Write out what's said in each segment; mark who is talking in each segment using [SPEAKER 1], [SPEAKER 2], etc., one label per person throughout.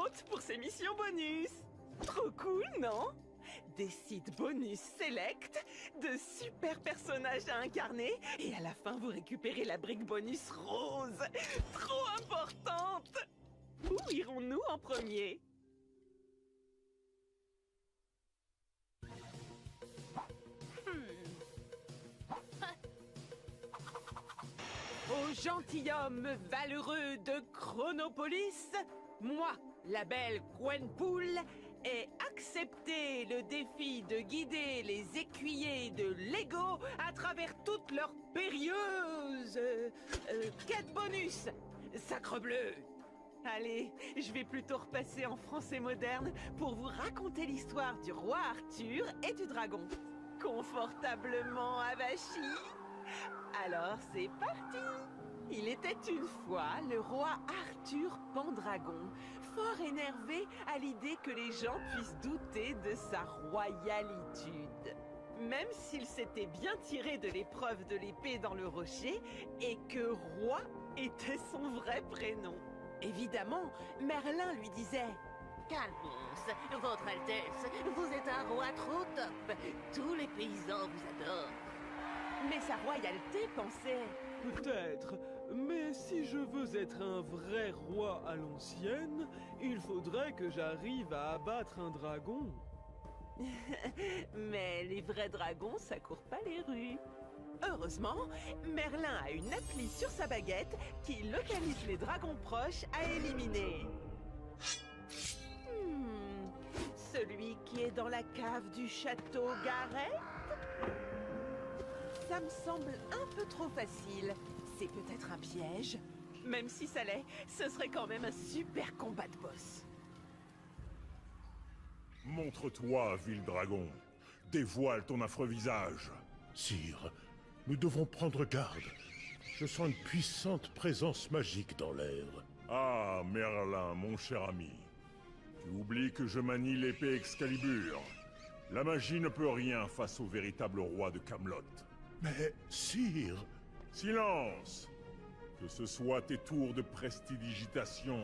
[SPEAKER 1] compte pour ces missions bonus. Trop cool, non? Des sites bonus select, de super personnages à incarner, et à la fin vous récupérez la brique bonus rose. Trop importante! Où irons-nous en premier? Au gentilhomme valeureux de Chronopolis, moi, la belle Gwenpool, ai accepté le défi de guider les écuyers de Lego à travers toute leur périlleuse quête bonus. Sacrebleu! Allez, je vais plutôt repasser en français moderne pour vous raconter l'histoire du roi Arthur et du dragon. Confortablement avachi. Alors c'est parti! Il était une fois le roi Arthur Pendragon, fort énervé à l'idée que les gens puissent douter de sa royalitude. Même s'il s'était bien tiré de l'épreuve de l'épée dans le rocher et que roi était son vrai prénom. Évidemment, Merlin lui disait:
[SPEAKER 2] Calmos, votre Altesse, vous êtes un roi trop top. Tous les paysans vous adorent.
[SPEAKER 1] mais sa royauté pensait:
[SPEAKER 3] Peut-être, mais si je veux être un vrai roi à l'ancienne, il faudrait que j'arrive à abattre un dragon.
[SPEAKER 1] mais les vrais dragons, ça court pas les rues. Heureusement, Merlin a une appli sur sa baguette qui localise les dragons proches à éliminer. Celui qui est dans la cave du château Gareth? Ça me semble un peu trop facile. C'est peut-être un piège. Même si ça l'est, ce serait quand même un super combat de boss.
[SPEAKER 4] Montre-toi, vil dragon. Dévoile ton affreux visage.
[SPEAKER 5] Sire, nous devons prendre garde. Je sens une puissante présence magique dans l'air.
[SPEAKER 4] Ah, Merlin, mon cher ami. Tu oublies que je manie l'épée Excalibur. La magie ne peut rien face au véritable roi de Camelot.
[SPEAKER 5] Mais, sire...
[SPEAKER 4] Silence! Que ce soit tes tours de prestidigitation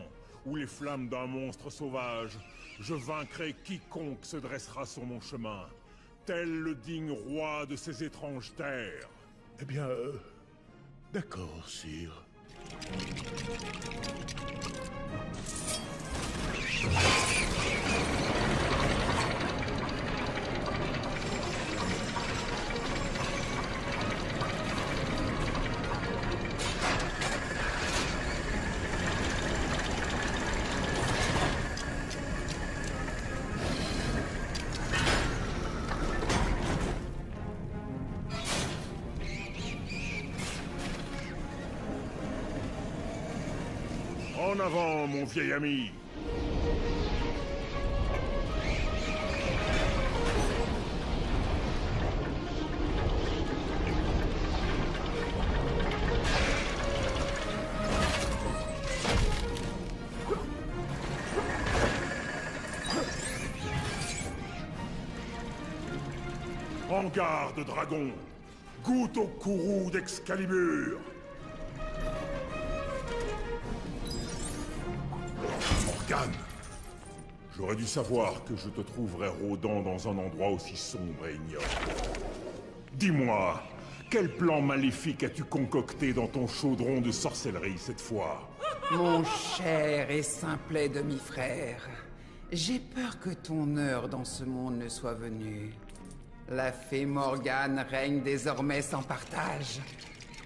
[SPEAKER 4] ou les flammes d'un monstre sauvage, je vaincrai quiconque se dressera sur mon chemin, tel le digne roi de ces étranges terres.
[SPEAKER 5] Eh bien, d'accord, sire.
[SPEAKER 4] En avant, mon vieil ami! En garde, dragon! Goûte au courroux d'Excalibur! Morgane! J'aurais dû savoir que je te trouverais rôdant dans un endroit aussi sombre et ignoble. Dis-moi, quel plan maléfique as-tu concocté dans ton chaudron de sorcellerie cette fois?
[SPEAKER 6] Mon cher et simplet demi-frère, j'ai peur que ton heure dans ce monde ne soit venue. La fée Morgane règne désormais sans partage.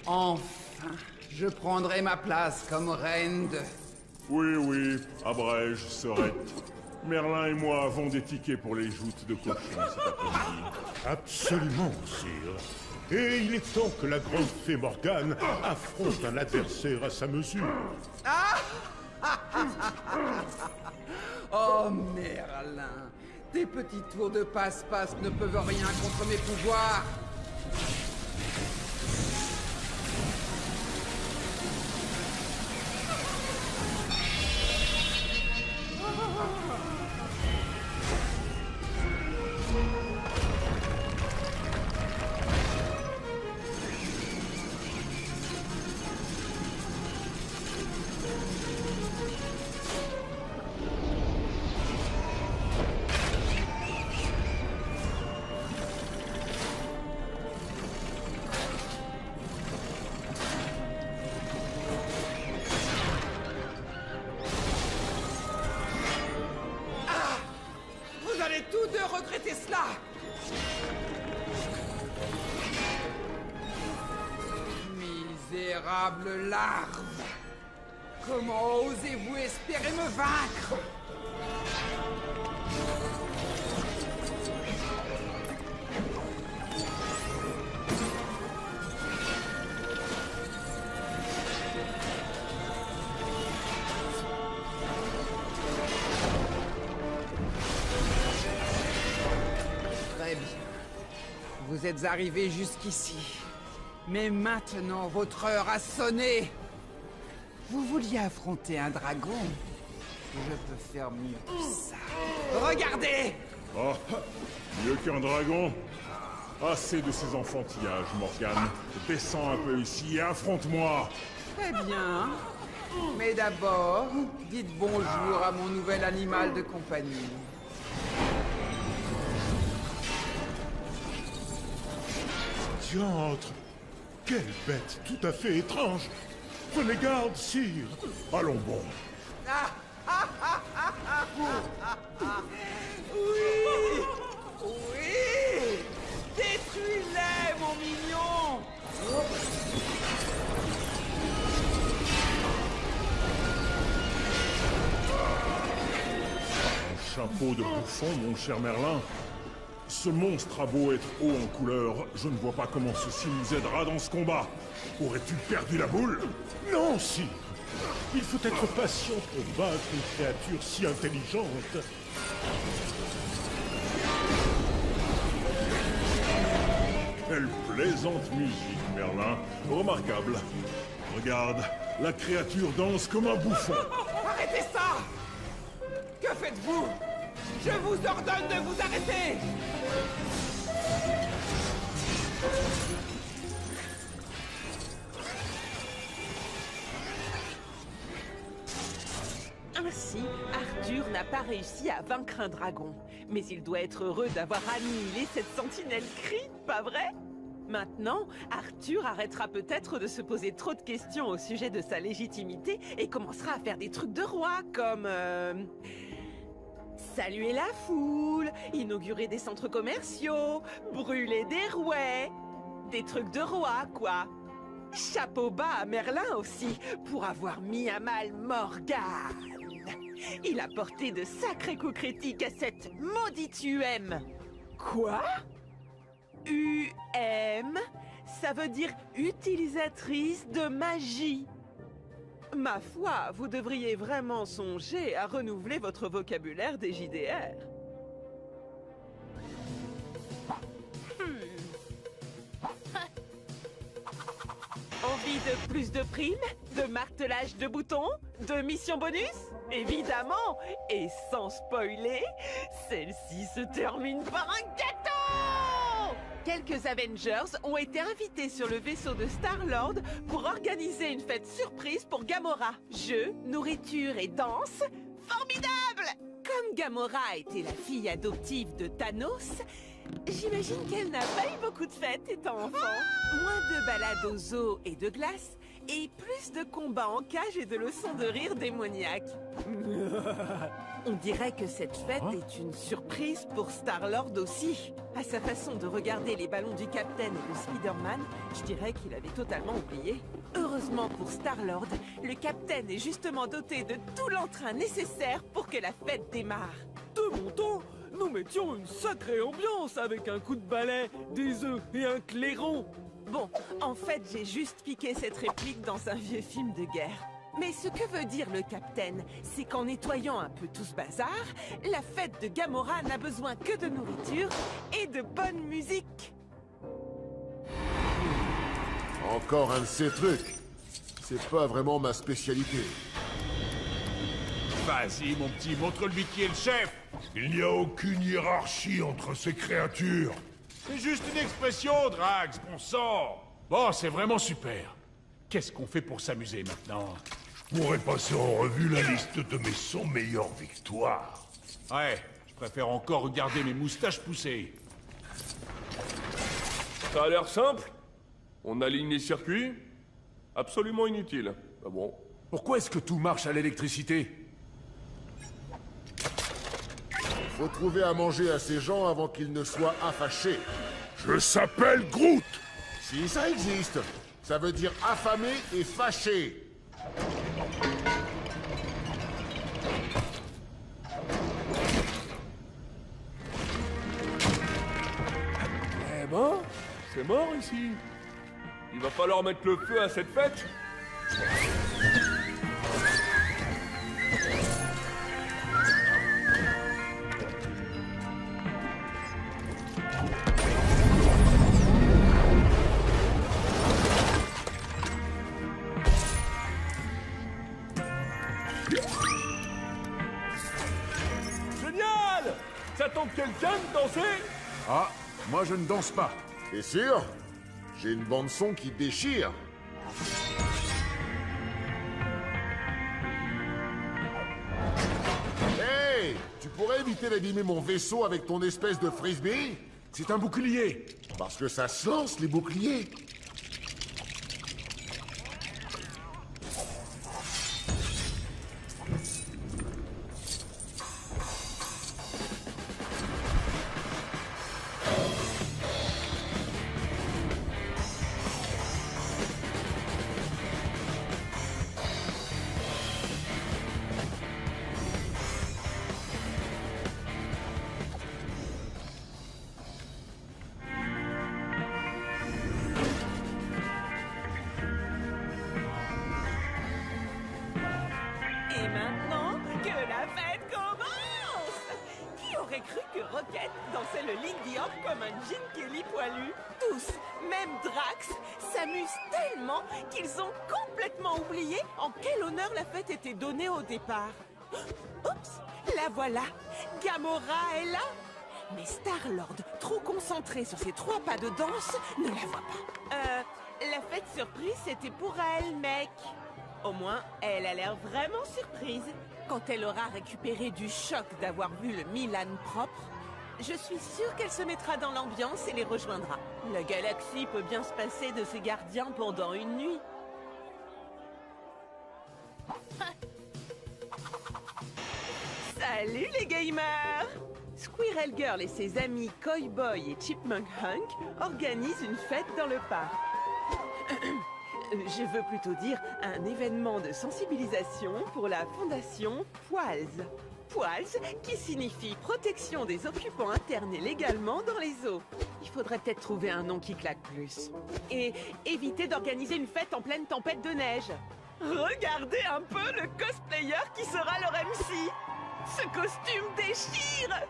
[SPEAKER 6] Enfin, je prendrai ma place comme reine de...
[SPEAKER 4] Oui, abrège, serette. Merlin et moi avons des tickets pour les joutes de cochon cet après-midi.
[SPEAKER 5] Absolument, sire. Et il est temps que la grande fée Morgane affronte un adversaire à sa mesure.
[SPEAKER 6] Oh, Merlin, tes petits tours de passe-passe ne peuvent rien contre mes pouvoirs. cela? Misérable larve! Comment osez-vous espérer me vaincre? Très bien. Vous êtes arrivés jusqu'ici. Mais maintenant, votre heure a sonné. Vous vouliez affronter un dragon? Je peux faire mieux que ça. Regardez!
[SPEAKER 4] Oh, mieux qu'un dragon? Assez de ces enfantillages, Morgane. Descends un peu ici et affronte-moi!
[SPEAKER 6] Très bien. Mais d'abord, dites bonjour à mon nouvel animal de compagnie.
[SPEAKER 5] Diantre! Quelle bête tout à fait étrange! Prenez garde, sire!
[SPEAKER 4] Allons bon.
[SPEAKER 6] Oui! Oui! Détruis-les, mon mignon!
[SPEAKER 4] Un chapeau de bouffon, mon cher Merlin. Ce monstre a beau être haut en couleur, je ne vois pas comment ceci nous aidera dans ce combat. Aurais-tu perdu la boule?
[SPEAKER 5] Non, sire! Il faut être patient pour vaincre une créature si intelligente.
[SPEAKER 4] Quelle plaisante musique, Merlin. Remarquable. Regarde, la créature danse comme un bouffon.
[SPEAKER 6] Arrêtez ça! Que faites-vous? Je vous ordonne de vous arrêter!
[SPEAKER 1] Ainsi, Arthur n'a pas réussi à vaincre un dragon. Mais il doit être heureux d'avoir annihilé cette sentinelle crie, pas vrai? Maintenant, Arthur arrêtera peut-être de se poser trop de questions au sujet de sa légitimité et commencera à faire des trucs de roi comme... saluer la foule, inaugurer des centres commerciaux, brûler des rouets... Des trucs de roi, quoi. Chapeau bas à Merlin aussi, pour avoir mis à mal Morgane. Il a porté de sacrés coups critiques à cette maudite UM. Quoi? UM? Ça veut dire utilisatrice de magie. Ma foi, vous devriez vraiment songer à renouveler votre vocabulaire des JDR. Envie de plus de primes? De martelage de boutons? De missions bonus? Évidemment! Et sans spoiler, celle-ci se termine par un gâteau! Quelques Avengers ont été invités sur le vaisseau de Star-Lord pour organiser une fête surprise pour Gamora. Jeux, nourriture et danse, formidable! Comme Gamora était la fille adoptive de Thanos, j'imagine qu'elle n'a pas eu beaucoup de fêtes étant enfant. Moins de balades aux zoo et de glace, et plus de combats en cage et de leçons de rire démoniaques. On dirait que cette fête est une surprise pour Star-Lord aussi. À sa façon de regarder les ballons du Capitaine et de Spider-Man, je dirais qu'il avait totalement oublié. Heureusement pour Star-Lord, le Capitaine est justement doté de tout l'entrain nécessaire pour que la fête démarre.
[SPEAKER 3] De mon temps, nous mettions une sacrée ambiance avec un coup de balai, des œufs et un clairon.
[SPEAKER 1] Bon, en fait, j'ai juste piqué cette réplique dans un vieux film de guerre. Mais ce que veut dire le Capitaine, c'est qu'en nettoyant un peu tout ce bazar, la fête de Gamora n'a besoin que de nourriture et de bonne musique.
[SPEAKER 7] Encore un de ces trucs. C'est pas vraiment ma spécialité.
[SPEAKER 8] Vas-y, mon petit, montre-lui qui est le chef.
[SPEAKER 5] Il n'y a aucune hiérarchie entre ces créatures.
[SPEAKER 8] C'est juste une expression, Drax, bon sang. Bon, c'est vraiment super. Qu'est-ce qu'on fait pour s'amuser maintenant?
[SPEAKER 5] Je pourrais passer en revue la liste de mes 100 meilleures victoires.
[SPEAKER 8] Ouais, je préfère encore regarder mes moustaches pousser.
[SPEAKER 9] Ça a l'air simple. On aligne les circuits. Absolument inutile. Ah bon?
[SPEAKER 8] Pourquoi est-ce que tout marche à l'électricité?
[SPEAKER 7] Faut trouver à manger à ces gens avant qu'ils ne soient affachés.
[SPEAKER 4] Je s'appelle Groot.
[SPEAKER 7] Si ça existe, ça veut dire affamé et fâché.
[SPEAKER 9] Eh ben, c'est mort ici. Il va falloir mettre le feu à cette fête. Génial! Ça tente quelqu'un de danser?
[SPEAKER 8] Ah, moi je ne danse pas.
[SPEAKER 7] T'es sûr? J'ai une bande-son qui déchire. Hey! Tu pourrais éviter d'abîmer mon vaisseau avec ton espèce de frisbee?
[SPEAKER 8] C'est un bouclier.
[SPEAKER 7] Parce que ça se lance, les boucliers.
[SPEAKER 1] Et maintenant, que la fête commence! Qui aurait cru que Rocket dansait le Lindy Hop comme un Gene Kelly poilu? Tous, même Drax, s'amusent tellement qu'ils ont complètement oublié en quel honneur la fête était donnée au départ. Oups, la voilà! Gamora est là! Mais Star-Lord, trop concentré sur ses 3 pas de danse, ne la voit pas. La fête surprise, c'était pour elle, mec. Au moins, elle a l'air vraiment surprise. Quand elle aura récupéré du choc d'avoir vu le Milan propre, je suis sûre qu'elle se mettra dans l'ambiance et les rejoindra. La galaxie peut bien se passer de ses gardiens pendant une nuit. Salut les gamers! Squirrel Girl et ses amis Koi Boy et Chipmunk Hunk organisent une fête dans le parc. Je veux plutôt dire un événement de sensibilisation pour la fondation Poils. Poils, qui signifie protection des occupants internés légalement dans les eaux. Il faudrait peut-être trouver un nom qui claque plus. Et éviter d'organiser une fête en pleine tempête de neige. Regardez un peu le cosplayer qui sera leur MC. Ce costume déchire.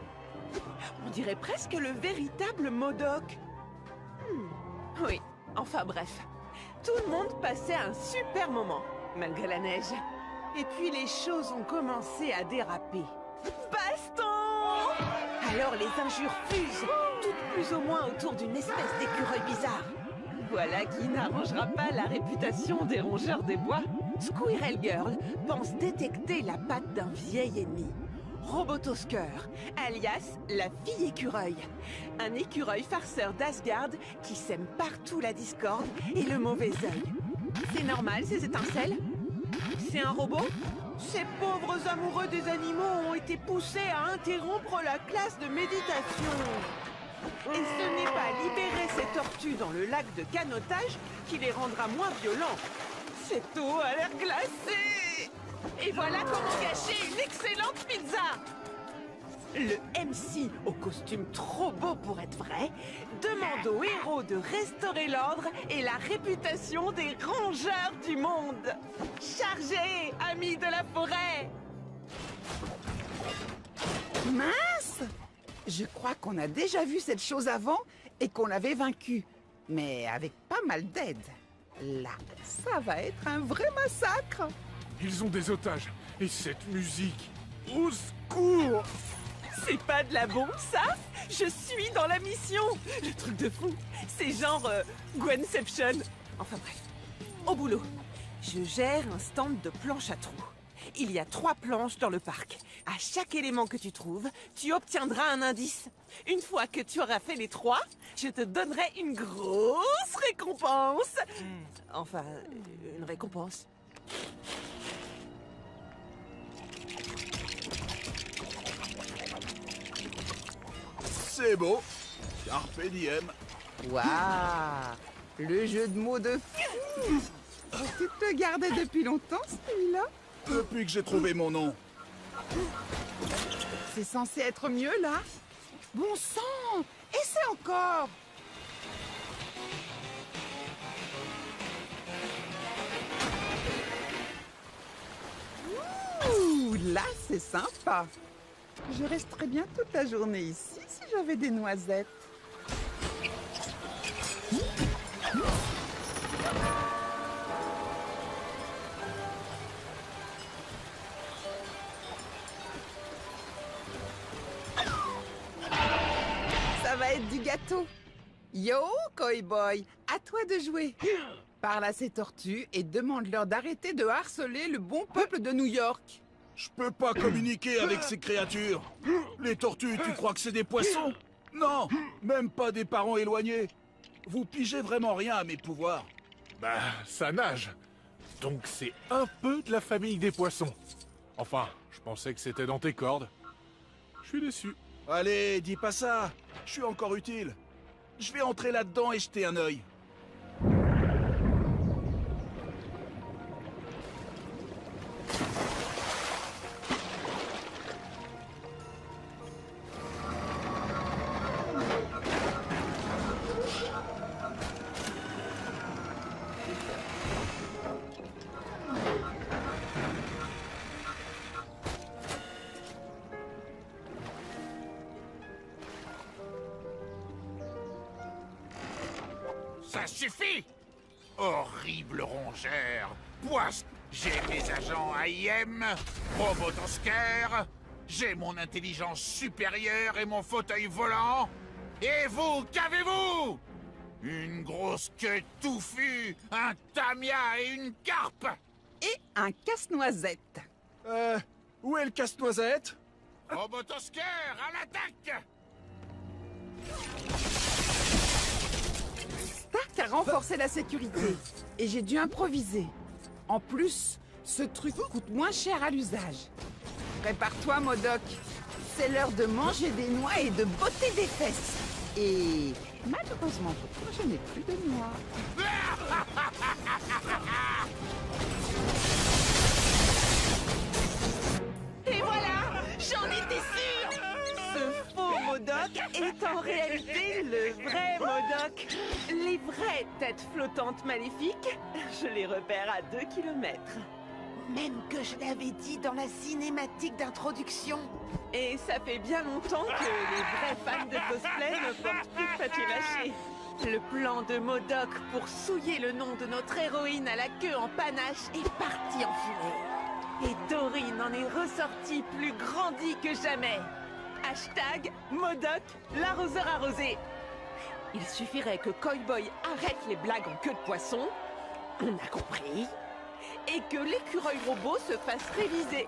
[SPEAKER 1] On dirait presque le véritable MODOK. Oui, enfin bref. Tout le monde passait un super moment, malgré la neige. Et puis les choses ont commencé à déraper. Baston! Alors les injures fusent, toutes plus ou moins autour d'une espèce d'écureuil bizarre. Voilà qui n'arrangera pas la réputation des rongeurs des bois. Squirrel Girl pense détecter la patte d'un vieil ennemi. Robotosker, alias la fille écureuil. Un écureuil farceur d'Asgard qui sème partout la discorde et le mauvais œil. C'est normal ces étincelles? C'est un robot? Ces pauvres amoureux des animaux ont été poussés à interrompre la classe de méditation. Et ce n'est pas libérer ces tortues dans le lac de canotage qui les rendra moins violents. Cette eau a l'air glacée! Et voilà comment gâcher une excellente pizza! Le MC, au costume trop beau pour être vrai, demande aux héros de restaurer l'ordre et la réputation des rongeurs du monde. Chargez, amis de la forêt!
[SPEAKER 6] Mince! Je crois qu'on a déjà vu cette chose avant et qu'on l'avait vaincue. Mais avec pas mal d'aide. Là, ça va être un vrai massacre!
[SPEAKER 8] Ils ont des otages. Et cette musique. Au secours!
[SPEAKER 1] C'est pas de la bombe, ça? Je suis dans la mission! Le truc de fou! C'est genre Gwenception. Enfin bref, au boulot. Je gère un stand de planches à trous. Il y a 3 planches dans le parc. À chaque élément que tu trouves, tu obtiendras un indice. Une fois que tu auras fait les 3, je te donnerai une grosse récompense. Enfin, une récompense.
[SPEAKER 10] C'est beau. Carpe diem.
[SPEAKER 6] Waouh! Le jeu de mots de fou! Tu te gardais depuis longtemps, celui-là?
[SPEAKER 10] Depuis que j'ai trouvé mon nom.
[SPEAKER 6] C'est censé être mieux, là? Bon sang! Essaie encore! Ouh, là, c'est sympa. Je resterais bien toute la journée ici si j'avais des noisettes. Ça va être du gâteau. Yo, Cowboy, à toi de jouer. Parle à ces tortues et demande-leur d'arrêter de harceler le bon peuple de New York.
[SPEAKER 10] Je peux pas communiquer avec ces créatures. Les tortues, tu crois que c'est des poissons? Non, même pas des parents éloignés. Vous pigez vraiment rien à mes pouvoirs.
[SPEAKER 8] Bah, ça nage. Donc c'est un peu de la famille des poissons. Enfin, je pensais que c'était dans tes cordes. Je suis déçu.
[SPEAKER 10] Allez, dis pas ça. Je suis encore utile. Je vais entrer là-dedans et jeter un œil.
[SPEAKER 11] Ça suffit! Horrible rongeur! Poisse! J'ai mes agents AIM, Robotosker, j'ai mon intelligence supérieure et mon fauteuil volant. Et vous, qu'avez-vous? Une grosse queue touffue, un tamia et une carpe!
[SPEAKER 6] Et un casse-noisette.
[SPEAKER 10] Où est le casse-noisette?
[SPEAKER 11] Robotosker, à l'attaque!
[SPEAKER 6] Stark a renforcé la sécurité et j'ai dû improviser. En plus, ce truc coûte moins cher à l'usage. Prépare-toi, Modok. C'est l'heure de manger des noix et de botter des fesses. Et malheureusement pour toi, je n'ai plus de noix.
[SPEAKER 1] Et voilà, j'en étais sûre. Ce faux Modok est en réalité le vrai Modok. Les vraies têtes flottantes maléfiques, je les repère à 2 kilomètres.
[SPEAKER 2] Même que je l'avais dit dans la cinématique d'introduction.
[SPEAKER 1] Et ça fait bien longtemps que les vrais fans de cosplay ne portent plus de papier mâché. Le plan de Modok pour souiller le nom de notre héroïne à la queue en panache est parti en fumée. Et Dorine en est ressortie plus grandie que jamais. Hashtag Modok, l'arroseur arrosé. Il suffirait que Cowboy arrête les blagues en queue de poisson, on a compris, et que l'écureuil robot se fasse réviser.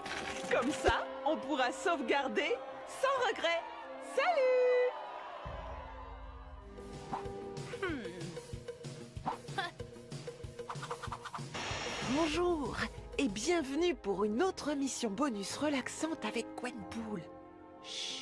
[SPEAKER 1] Comme ça, on pourra sauvegarder sans regret. Salut! Bonjour et bienvenue pour une autre mission bonus relaxante avec Gwenpool. Chut!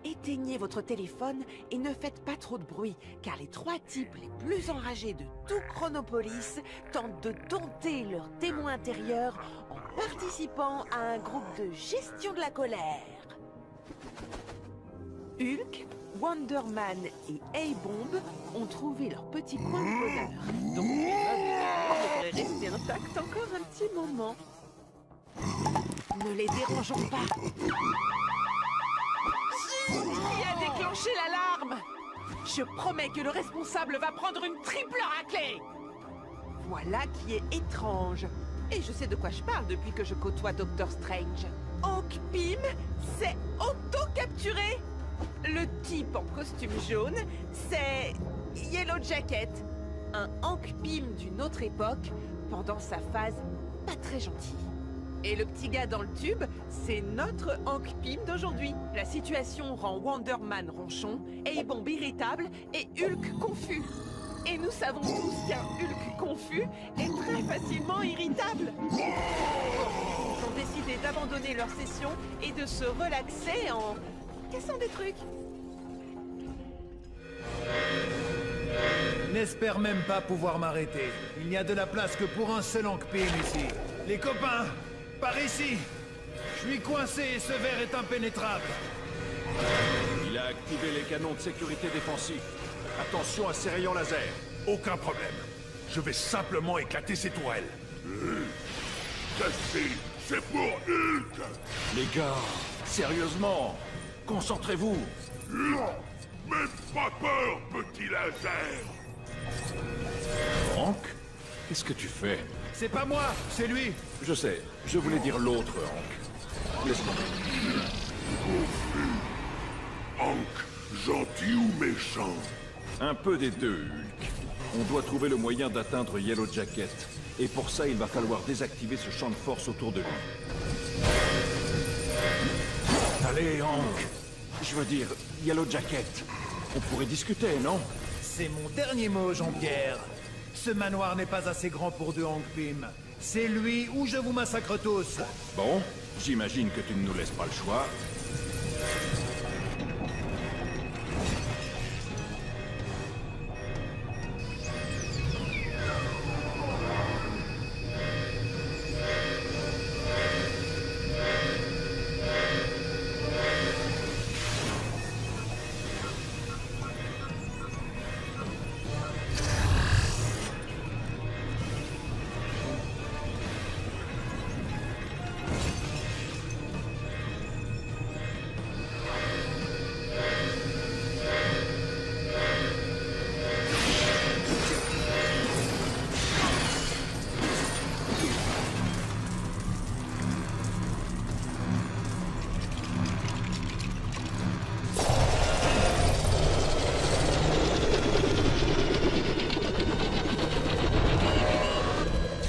[SPEAKER 1] Éteignez votre téléphone et ne faites pas trop de bruit, car les 3 types les plus enragés de tout Chronopolis tentent de dompter leur démon intérieur en participant à un groupe de gestion de la colère. Hulk, Wonderman et A-Bomb ont trouvé leur petit coin de bonheur, donc l'immeuble devrait rester intact encore un petit moment. Ne les dérangeons pas. Qui a déclenché l'alarme? Je promets que le responsable va prendre une triple raclée. Voilà qui est étrange. Et je sais de quoi je parle depuis que je côtoie Doctor Strange. Hank Pym s'est auto-capturé. Le type en costume jaune, c'est Yellow Jacket. Un Hank Pym d'une autre époque, pendant sa phase pas très gentille. Et le petit gars dans le tube, c'est notre Hank Pym d'aujourd'hui. La situation rend Wonderman ronchon, A-Bomb irritable et Hulk confus. Et nous savons tous qu'un Hulk confus est très facilement irritable. Ils ont décidé d'abandonner leur session et de se relaxer en cassant des trucs.
[SPEAKER 10] N'espère même pas pouvoir m'arrêter. Il n'y a de la place que pour un seul Hank Pym ici. Les copains, par ici. Je suis coincé et ce verre est impénétrable.
[SPEAKER 12] Il a activé les canons de sécurité défensifs. Attention à ses rayons laser.
[SPEAKER 5] Aucun problème. Je vais simplement éclater ces tourelles.
[SPEAKER 4] Ceci, c'est pour Hulk.
[SPEAKER 12] Les gars, sérieusement, concentrez-vous.
[SPEAKER 4] Non, même pas peur, petit laser.
[SPEAKER 12] Hank, qu'est-ce que tu fais?
[SPEAKER 10] C'est pas moi, c'est lui.
[SPEAKER 12] Je sais, je voulais dire l'autre Hank. Laisse tomber.
[SPEAKER 4] Hank, gentil ou méchant?
[SPEAKER 12] Un peu des deux, Hulk. On doit trouver le moyen d'atteindre Yellow Jacket. Et pour ça, il va falloir désactiver ce champ de force autour de lui. Allez, Hank. Je veux dire, Yellow Jacket. On pourrait discuter, non?
[SPEAKER 10] C'est mon dernier mot, Jean-Pierre. Ce manoir n'est pas assez grand pour deux Hank Pym. C'est lui ou je vous massacre tous.
[SPEAKER 12] Bon, j'imagine que tu ne nous laisses pas le choix.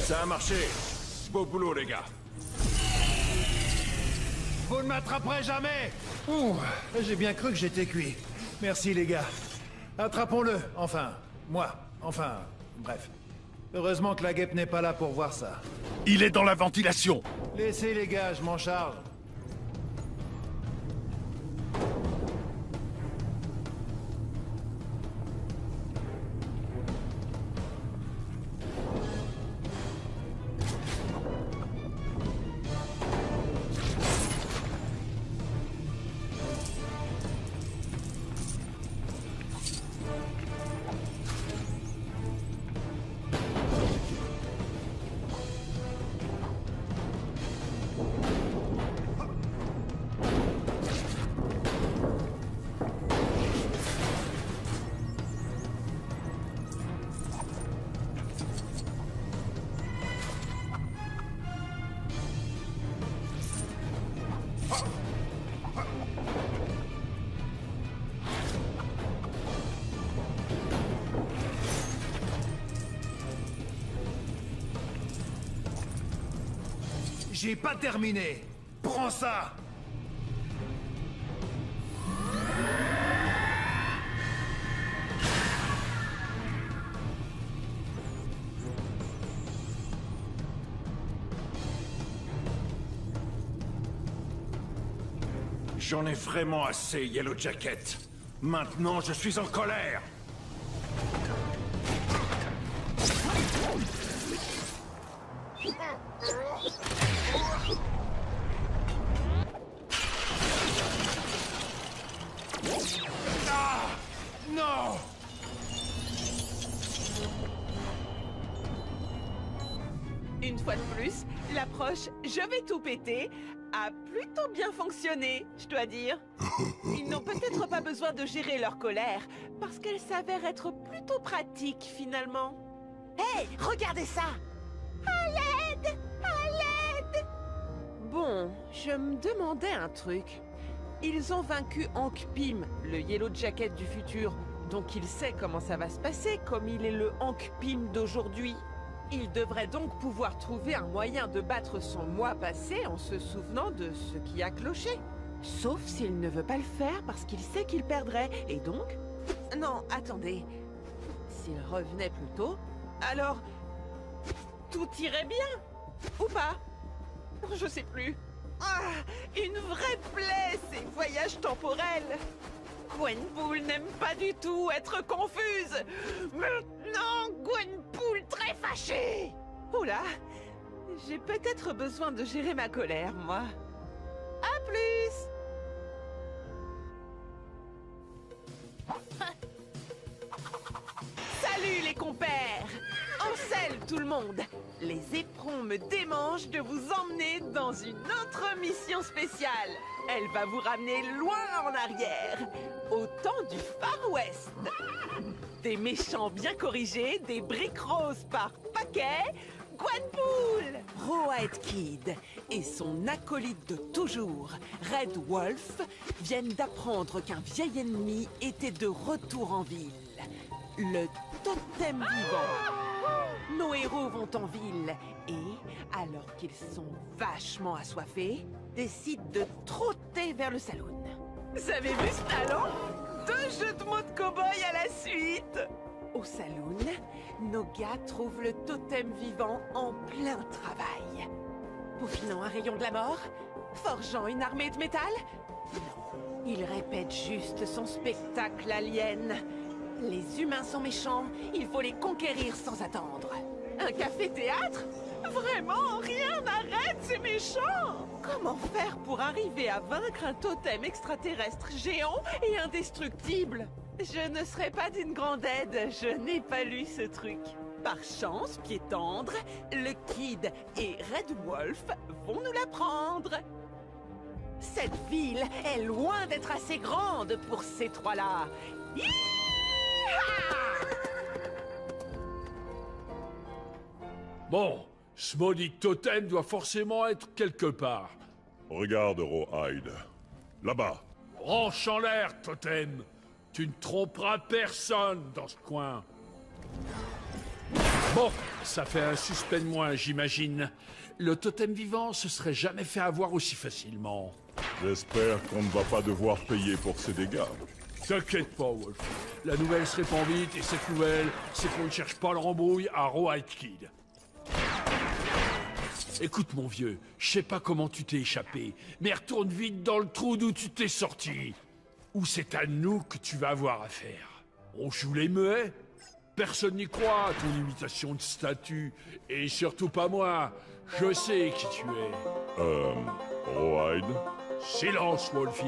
[SPEAKER 12] Ça a marché. Beau boulot, les gars.
[SPEAKER 10] Vous ne m'attraperez jamais. Ouh, j'ai bien cru que j'étais cuit. Merci, les gars. Attrapons-le, enfin. Moi, enfin, bref. Heureusement que la guêpe n'est pas là pour voir ça.
[SPEAKER 5] Il est dans la ventilation.
[SPEAKER 10] Laissez, les gars, je m'en charge. J'ai pas terminé. Prends ça.
[SPEAKER 12] J'en ai vraiment assez, Yellow Jacket. Maintenant, je suis en colère.
[SPEAKER 10] Ah! Non!
[SPEAKER 1] Une fois de plus, l'approche « je vais tout péter » a plutôt bien fonctionné, je dois dire. Ils n'ont peut-être pas besoin de gérer leur colère, parce qu'elle s'avère être plutôt pratique, finalement.
[SPEAKER 2] Hey, regardez ça!
[SPEAKER 1] À l'aide! À l'aide! Bon, je me demandais un truc. Ils ont vaincu Hank Pym, le Yellow Jacket du futur, donc il sait comment ça va se passer, comme il est le Hank Pym d'aujourd'hui. Il devrait donc pouvoir trouver un moyen de battre son moi passé en se souvenant de ce qui a cloché. Sauf s'il ne veut pas le faire parce qu'il sait qu'il perdrait. Et donc... Non, attendez. S'il revenait plus tôt, alors... tout irait bien. Ou pas? Je sais plus. Ah, une vraie plaie, ces voyages temporels. Gwenpool n'aime pas du tout être confuse. Maintenant, Gwenpool très fâchée. Oula, j'ai peut-être besoin de gérer ma colère, moi. À plus. Salut les compères! Encelle tout le monde! Les éperons me démangent de vous emmener dans une autre mission spéciale. Elle va vous ramener loin en arrière, au temps du Far West. Des méchants bien corrigés, des briques roses par paquet, Gwenpool, Rawhide Kid et son acolyte de toujours, Red Wolf, viennent d'apprendre qu'un vieil ennemi était de retour en ville. Le totem vivant. Nos héros vont en ville et, alors qu'ils sont vachement assoiffés, décident de trotter vers le saloon. Vous avez vu ce talent? 2 jeux de mots de cow-boy à la suite. Au saloon, nos gars trouvent le totem vivant en plein travail. Peaufinant un rayon de la mort? Forgeant une armée de métal? Non, il répète juste son spectacle alien. Les humains sont méchants, il faut les conquérir sans attendre. Un café-théâtre? Vraiment, rien n'arrête ces méchants! Comment faire pour arriver à vaincre un totem extraterrestre géant et indestructible? Je ne serai pas d'une grande aide, je n'ai pas lu ce truc. Par chance, Pied Tendre, le Kid et Red Wolf vont nous l'apprendre. Cette ville est loin d'être assez grande pour ces trois-là.
[SPEAKER 13] Bon, ce maudit totem doit forcément être quelque part.
[SPEAKER 4] Regarde, Rawhide. Là-bas.
[SPEAKER 13] Branche en l'air, totem. Tu ne tromperas personne dans ce coin. Bon, ça fait un suspect de moins, j'imagine. Le totem vivant se serait jamais fait avoir aussi facilement.
[SPEAKER 4] J'espère qu'on ne va pas devoir payer pour ces dégâts.
[SPEAKER 13] T'inquiète pas, Wolf. La nouvelle se répand vite, et cette nouvelle, c'est qu'on ne cherche pas le rembrouille à Rawhide Kid. Écoute, mon vieux, je sais pas comment tu t'es échappé, mais retourne vite dans le trou d'où tu t'es sorti. Ou c'est à nous que tu vas avoir affaire. On joue les muets? Personne n'y croit à ton imitation de statue, et surtout pas moi. Je sais qui tu es.
[SPEAKER 4] Rawhide?
[SPEAKER 13] Silence, Wolfie.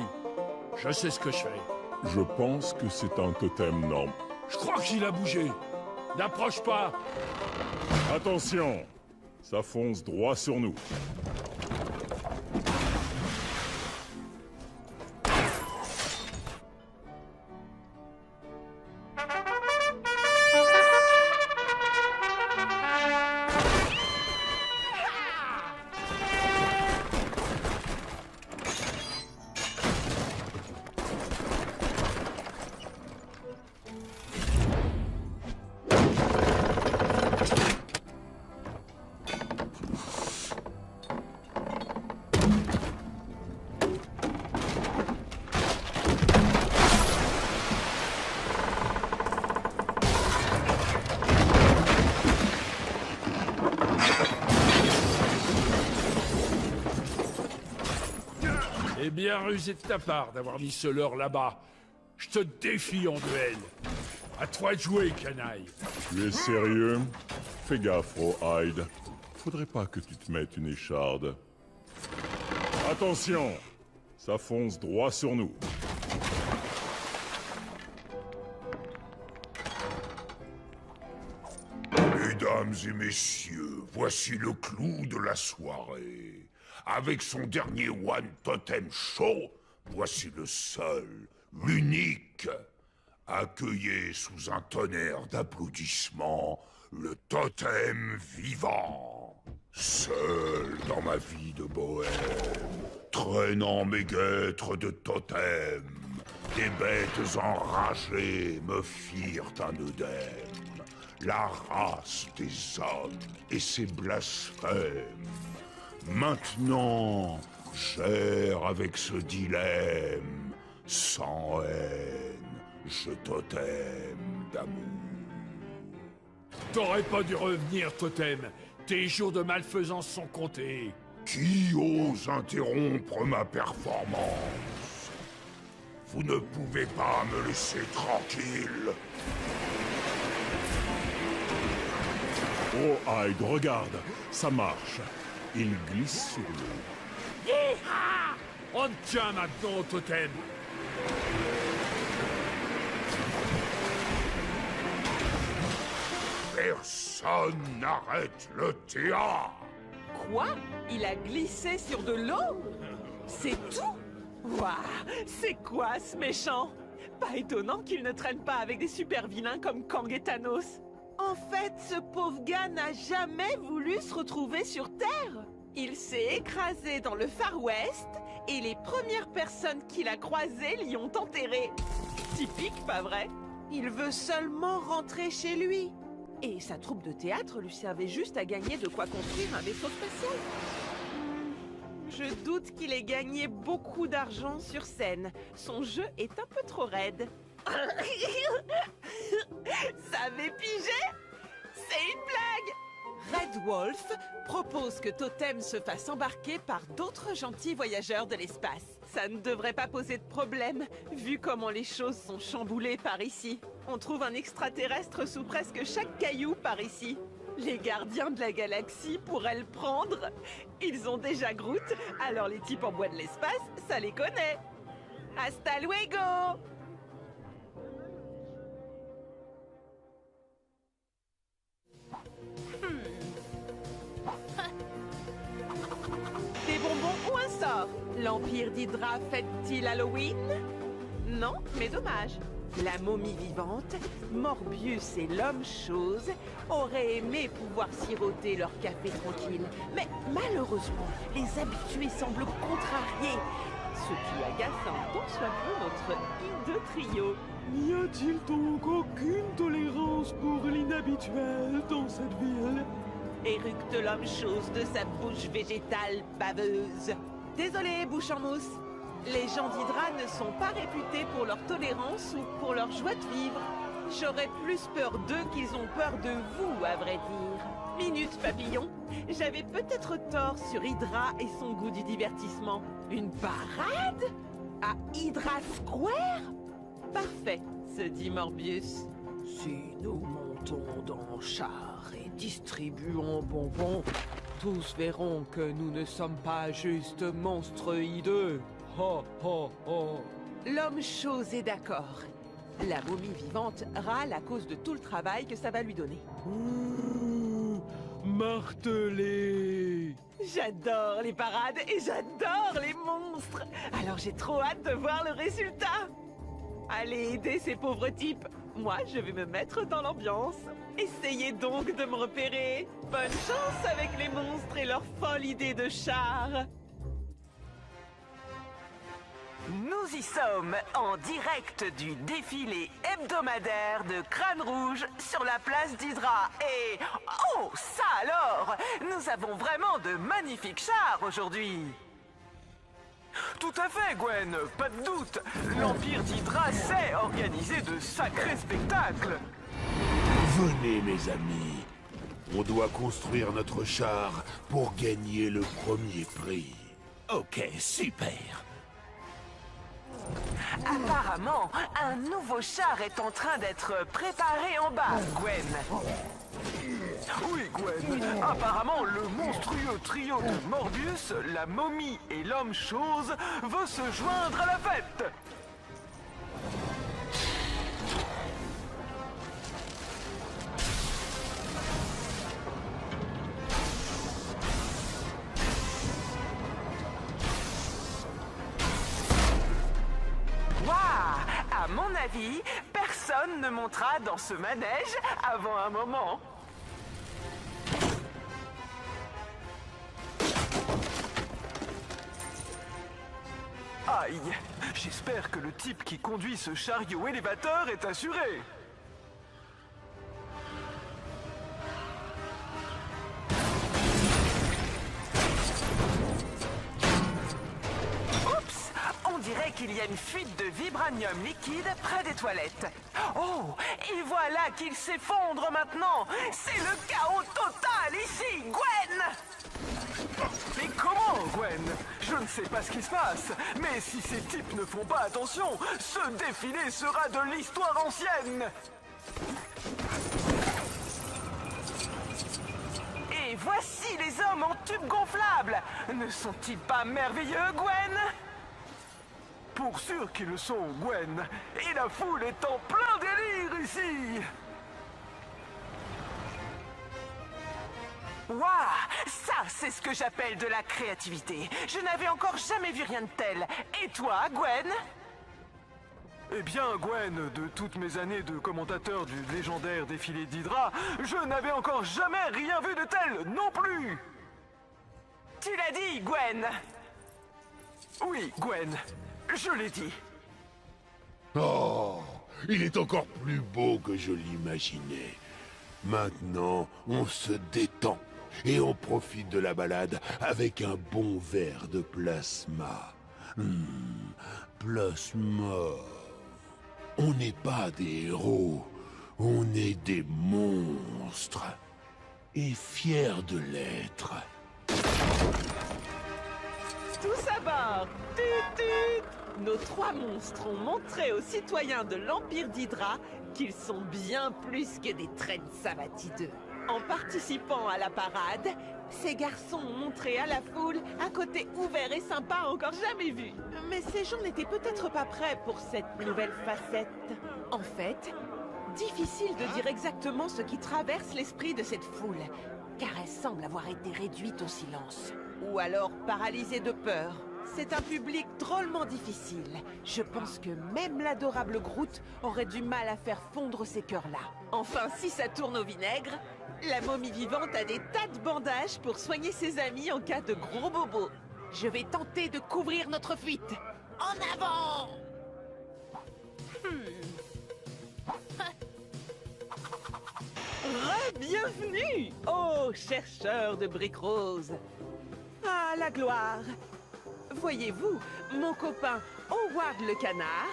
[SPEAKER 13] Je sais ce que je fais.
[SPEAKER 4] Je pense que c'est un totem norme.
[SPEAKER 13] Je crois qu'il a bougé. N'approche pas.
[SPEAKER 4] Attention! Ça fonce droit sur nous.
[SPEAKER 13] C'est bien rusé de ta part d'avoir mis ce leurre là-bas. Je te défie en duel. À toi de jouer, canaille.
[SPEAKER 4] Tu es sérieux? Fais gaffe, Rawhide. Faudrait pas que tu te mettes une écharde. Attention! Ça fonce droit sur nous.
[SPEAKER 11] Mesdames et messieurs, voici le clou de la soirée. Avec son dernier One Totem Show, voici le seul, l'unique. Accueillez sous un tonnerre d'applaudissements le totem vivant. Seul dans ma vie de bohème, traînant mes guêtres de totem, des bêtes enragées me firent un œdème. La race des hommes et ses blasphèmes. Maintenant, j'erre avec ce dilemme. Sans haine, je totem d'amour.
[SPEAKER 13] T'aurais pas dû revenir, totem. Tes jours de malfaisance sont comptés.
[SPEAKER 11] Qui ose interrompre ma performance?
[SPEAKER 4] Vous ne pouvez pas me laisser tranquille. Oh, Hyde, regarde, ça marche. Il glisse sur l'eau.
[SPEAKER 13] Hi-ha! On te tient maintenant, Totem.
[SPEAKER 4] Personne n'arrête le théâtre.
[SPEAKER 1] Quoi? Il a glissé sur de l'eau? C'est tout? Waouh! C'est quoi ce méchant? Pas étonnant qu'il ne traîne pas avec des super vilains comme Kang et Thanos. En fait, ce pauvre gars n'a jamais voulu se retrouver sur Terre. Il s'est écrasé dans le Far West et les premières personnes qu'il a croisées l'y ont enterré. Typique, pas vrai? Il veut seulement rentrer chez lui. Et sa troupe de théâtre lui servait juste à gagner de quoi construire un vaisseau spatial. Je doute qu'il ait gagné beaucoup d'argent sur scène. Son jeu est un peu trop raide. Ça avait pigé? C'est une blague! Red Wolf propose que Totem se fasse embarquer par d'autres gentils voyageurs de l'espace. Ça ne devrait pas poser de problème, vu comment les choses sont chamboulées par ici. On trouve un extraterrestre sous presque chaque caillou par ici. Les gardiens de la galaxie pourraient le prendre. Ils ont déjà Groot, alors les types en bois de l'espace, ça les connaît. Hasta luego! Des bonbons ou un sort? L'Empire d'Hydra fête-t-il Halloween? Non, mais dommage. La momie vivante, Morbius et l'homme-chose auraient aimé pouvoir siroter leur café tranquille. Mais malheureusement, les habitués semblent contrariés. Ce qui agace un tant soit peu notre hideux trio.
[SPEAKER 3] N'y a-t-il donc aucune tolérance pour l'inhabituel dans cette ville?
[SPEAKER 1] Éructe l'homme-chose de sa bouche végétale baveuse. Désolé, bouche en mousse. Les gens d'Hydra ne sont pas réputés pour leur tolérance ou pour leur joie de vivre. J'aurais plus peur d'eux qu'ils ont peur de vous, à vrai dire. Minute, papillon. J'avais peut-être tort sur Hydra et son goût du divertissement. Une parade? À Hydra Square? Parfait, se dit Morbius. Si nous montons dans char et distribuons bonbons, tous verront que nous ne sommes pas juste monstres hideux. Ho, ho, ho. L'homme-chose est d'accord. La momie vivante râle à cause de tout le travail que ça va lui donner.
[SPEAKER 3] Martelé!
[SPEAKER 1] J'adore les parades et j'adore les monstres. Alors j'ai trop hâte de voir le résultat. Allez aider ces pauvres types. Moi, je vais me mettre dans l'ambiance. Essayez donc de me repérer. Bonne chance avec les monstres et leur folle idée de char. Nous y sommes, en direct du défilé hebdomadaire de Crâne Rouge sur la place d'Hydra. Et... oh, ça alors! Nous avons vraiment de magnifiques chars aujourd'hui. Tout à fait, Gwen, pas de doute. L'Empire d'Hydra sait organiser de sacrés spectacles.
[SPEAKER 5] Venez, mes amis. On doit construire notre char pour gagner le premier prix.
[SPEAKER 14] Ok, super.
[SPEAKER 1] Apparemment, un nouveau char est en train d'être préparé en bas, Gwen. Oui, Gwen. Apparemment, le monstrueux trio de Morbius, la momie et l'homme-chose veut se joindre à la fête. À mon avis, personne ne montera dans ce manège avant un moment. Aïe! J'espère que le type qui conduit ce chariot élévateur est assuré. On dirait qu'il y a une fuite de vibranium liquide près des toilettes. Oh, et voilà qu'il s'effondre maintenant. C'est le chaos total ici, Gwen!
[SPEAKER 15] Mais comment, Gwen? Je ne sais pas ce qui se passe, mais si ces types ne font pas attention, ce défilé sera de l'histoire ancienne! Et voici les hommes en tube gonflable! Ne sont-ils pas merveilleux, Gwen? Pour sûr qu'ils le sont, Gwen. Et la foule est en plein délire ici! Waouh! Ça, c'est ce que j'appelle de la créativité. Je n'avais encore jamais vu rien de tel. Et toi, Gwen? Eh bien, Gwen, de toutes mes années de commentateur du légendaire défilé d'Hydra, je n'avais encore jamais rien vu de tel non plus! Tu l'as dit, Gwen! Oui, Gwen, je l'ai dit.
[SPEAKER 5] Oh, il est encore plus beau que je l'imaginais. Maintenant, on se détend et on profite de la balade avec un bon verre de plasma. Plasma. On n'est pas des héros, on est des monstres. Et fiers de l'être.
[SPEAKER 1] Tous à bord! Tut tut! Nos 3 monstres ont montré aux citoyens de l'Empire d'Hydra qu'ils sont bien plus que des traînes sabatideux. En participant à la parade, ces garçons ont montré à la foule un côté ouvert et sympa encore jamais vu. Mais ces gens n'étaient peut-être pas prêts pour cette nouvelle facette. En fait, difficile de dire exactement ce qui traverse l'esprit de cette foule, car elle semble avoir été réduite au silence. Ou alors paralysée de peur. C'est un public drôlement difficile. Je pense que même l'adorable Groot aurait du mal à faire fondre ces cœurs-là. Enfin, si ça tourne au vinaigre, la momie vivante a des tas de bandages pour soigner ses amis en cas de gros bobos. Je vais tenter de couvrir notre fuite. En avant! Re-bienvenue, ô chercheur de briques roses. Ah, la gloire! Voyez-vous, mon copain Howard le canard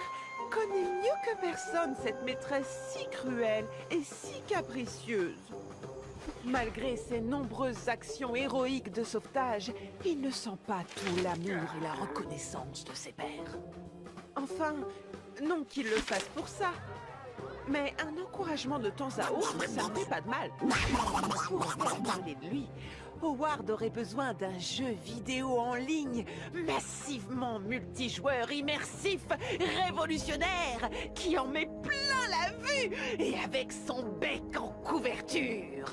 [SPEAKER 1] connaît mieux que personne cette maîtresse si cruelle et si capricieuse. Malgré ses nombreuses actions héroïques de sauvetage, il ne sent pas tout l'amour et la reconnaissance de ses pairs. Enfin, non qu'il le fasse pour ça. Mais un encouragement de temps à autre, ça ne fait pas de mal. Pour parler de lui, Howard aurait besoin d'un jeu vidéo en ligne, massivement multijoueur, immersif, révolutionnaire, qui en met plein la vue, et avec son bec en couverture.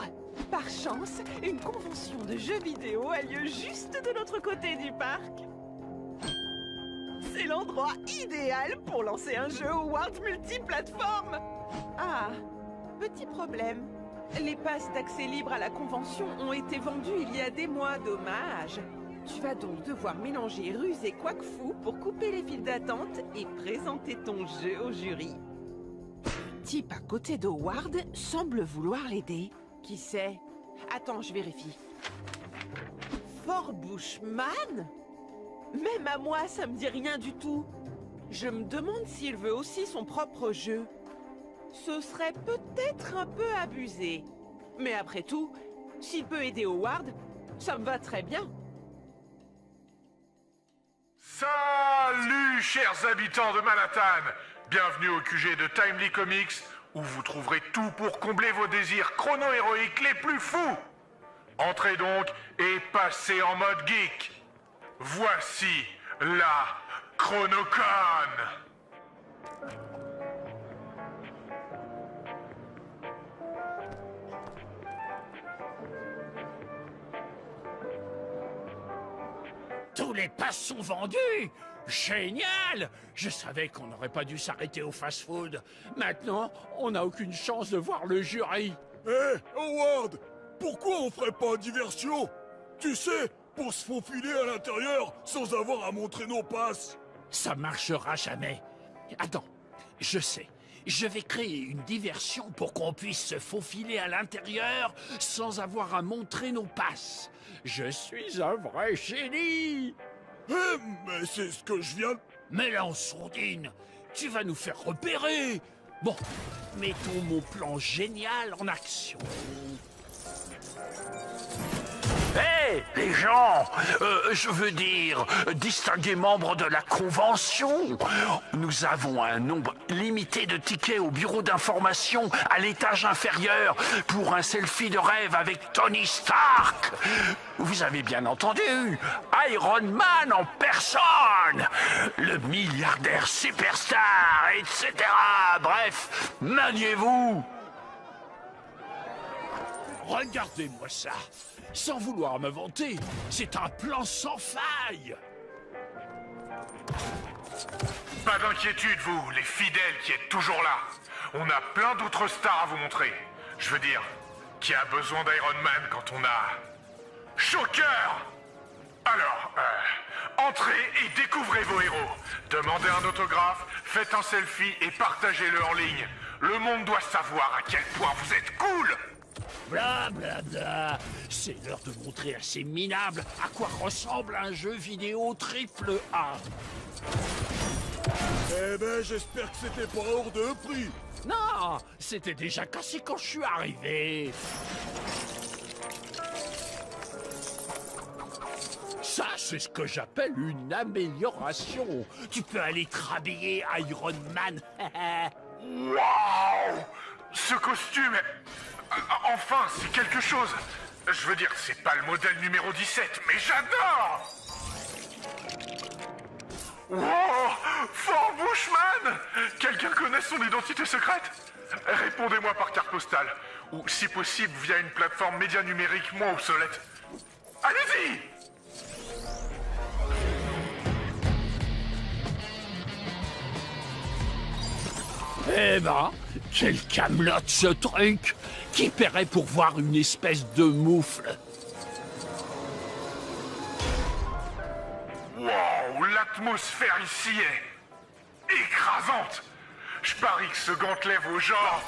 [SPEAKER 1] Par chance, une convention de jeux vidéo a lieu juste de l'autre côté du parc. C'est l'endroit idéal pour lancer un jeu Howard multiplateforme. Ah, petit problème. Les passes d'accès libre à la convention ont été vendues il y a des mois, dommage. Tu vas donc devoir mélanger ruse et couac-fou pour couper les files d'attente et présenter ton jeu au jury. Le type à côté d'Howard semble vouloir l'aider. Qui c'est? Attends, je vérifie. Fort Bushman? Même à moi, ça me dit rien du tout. Je me demande s'il veut aussi son propre jeu. Ce serait peut-être un peu abusé. Mais après tout, s'il peut aider Howard, ça me va très bien.
[SPEAKER 8] Salut, chers habitants de Manhattan! Bienvenue au QG de Timely Comics, où vous trouverez tout pour combler vos désirs chrono-héroïques les plus fous! Entrez donc et passez en mode geek! Voici la Chronocon!
[SPEAKER 13] Tous les passes sont vendus! Génial! Je savais qu'on n'aurait pas dû s'arrêter au fast-food. Maintenant, on n'a aucune chance de voir le jury.
[SPEAKER 4] Hé, Howard! Pourquoi on ferait pas diversion? Tu sais, pour se faufiler à l'intérieur sans avoir à montrer nos passes.
[SPEAKER 13] Ça marchera jamais. Attends, je sais. Je vais créer une diversion pour qu'on puisse se faufiler à l'intérieur sans avoir à montrer nos passes. Je suis un vrai génie!
[SPEAKER 4] Mais c'est ce que je viens de...
[SPEAKER 13] Mais là, en sourdine, tu vas nous faire repérer! Bon, mettons mon plan génial en action.
[SPEAKER 14] Hé, les gens, je veux dire, distingués membres de la Convention, nous avons un nombre limité de tickets au bureau d'information à l'étage inférieur pour un selfie de rêve avec Tony Stark. Vous avez bien entendu, Iron Man en personne, le milliardaire superstar, etc. Bref, maniez-vous.
[SPEAKER 13] Regardez-moi ça. Sans vouloir me vanter, c'est un plan sans faille.
[SPEAKER 8] Pas d'inquiétude, vous, les fidèles qui êtes toujours là. On a plein d'autres stars à vous montrer. Je veux dire, qui a besoin d'Iron Man quand on a... Shocker! Alors, entrez et découvrez vos héros. Demandez un autographe, faites un selfie et partagez-le en ligne. Le monde doit savoir à quel point vous êtes cool!
[SPEAKER 13] Bla bla bla. C'est l'heure de montrer à ces minables à quoi ressemble un jeu vidéo AAA.
[SPEAKER 4] Eh ben, j'espère que c'était pas hors de prix.
[SPEAKER 13] Non, c'était déjà cassé quand je suis arrivé. Ça, c'est ce que j'appelle une amélioration. Tu peux aller te rhabiller Iron Man.
[SPEAKER 8] Waouh! Ce costume est... Enfin, c'est quelque chose. Je veux dire, c'est pas le modèle numéro 17, mais j'adore! Wow! Fort Bushman! Quelqu'un connaît son identité secrète? Répondez-moi par carte postale, ou si possible via une plateforme média numérique moins obsolète. Allez-y!
[SPEAKER 13] Eh ben, quel camelote ce truc! Qui paierait pour voir une espèce de moufle?
[SPEAKER 8] Wow, l'atmosphère ici est... écrasante! Je parie que ce gantelet vaut genre...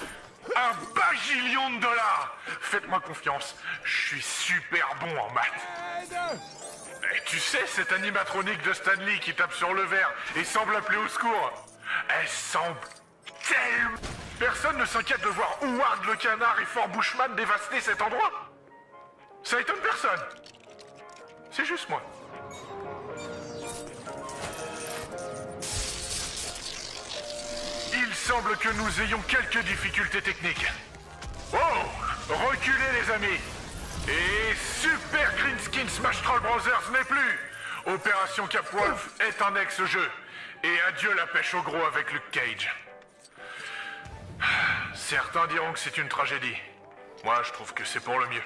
[SPEAKER 8] $1 bajillion! Faites-moi confiance, je suis super bon en maths. Et tu sais, cette animatronique de Stanley qui tape sur le verre et semble appeler au secours, elle semble tellement... Personne ne s'inquiète de voir Howard le canard et Fort Bushman dévaster cet endroit. Ça étonne personne. C'est juste moi. Il semble que nous ayons quelques difficultés techniques. Oh! Reculez les amis. Et Super Greenskin Smash Troll Brothers n'est plus. Opération Capwolf est un ex-jeu. Et adieu la pêche au gros avec Luke Cage. Certains diront que c'est une tragédie. Moi, je trouve que c'est pour le mieux.